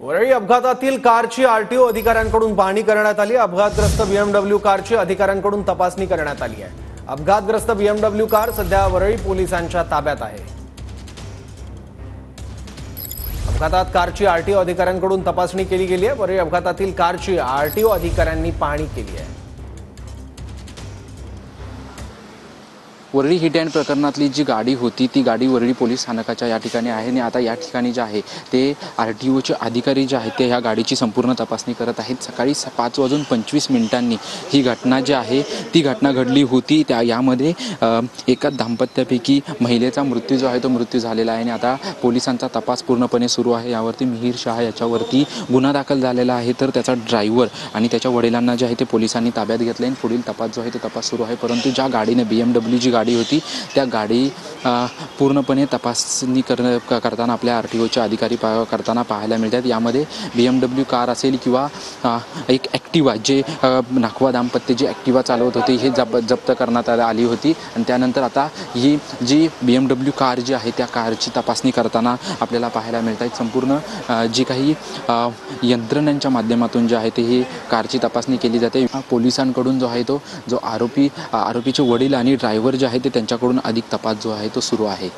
वरळी अपघातातील कारची आरटीओ अधिकाऱ्यांकडून पाहणी करण्यात आली। अपघातग्रस्त बीएमडब्ल्यू कारची अधिकाऱ्यांकडून तपासणी करण्यात आली आहे। अपघातग्रस्त बीएमडब्ल्यू कार सध्या वरळी पोलिसांच्या ताब्यात आहे। अपघातात कारची आरटीओ अधिकाऱ्यांकडून तपासणी केली गेली आहे। वरळी अपघातातील कारची आरटीओ अधिकाऱ्यांनी पाहणी केली आहे। वरळी हिट अँड प्रकरणातली जी गाडी होती ती गाडी वरळी पोलीस स्थानकाच्या या ठिकाणी आहे आणि आता या ठिकाणी जे आहे ते आरटीओचे अधिकारी जे आहेत ते ह्या गाडीची संपूर्ण तपासणी करत आहेत। सकाळी 5:25 ही घटना जी आहे ती घटना घडली होती। यामध्ये एका दाम्पत्यापैकी महिलेचा मृत्यू जो आहे तो मृत्यू झालेला आहे आणि आता पोलिसांचा तपास पूर्णपणे सुरू आहे। यावरती मिहीर शाह याच्यावरती गुन्हा दाखल झालेला आहे, तर त्याचा ड्रायव्हर आणि त्याच्या वडिलांना जे आहे ते पोलिसांनी ताब्यात घेतले आणि पुढील तपास जो आहे तो तपास सुरू आहे। परंतु ज्या गाडीने बीएमडब्ल्यू जी गाडी होती त्या गाडी पूर्णपणे तपासणी करताना आपल्या आरटीओचे अधिकारी करताना पाहायला मिळतात। यामध्ये बीएमडब्ल्यू कार असेल किंवा एक ॲक्टिवा, जे नाखवा दाम्पत्य जे ॲक्टिवा चालवत होते हे जप्त करण्यात आली होती आणि त्यानंतर आता ही जी बीएमडब्ल्यू कार जी आहे त्या कारची तपासणी करताना आपल्याला पाहायला मिळत आहेत। संपूर्ण जी काही यंत्रणांच्या माध्यमातून जे आहे ते ही कारची तपासणी केली जाते। पोलिसांकडून जो आहे तो जो आरोपीचे वडील आणि ड्रायव्हर जे आहे ते त्यांच्याकडून अधिक तपास जो आहे तो सुरू आहे।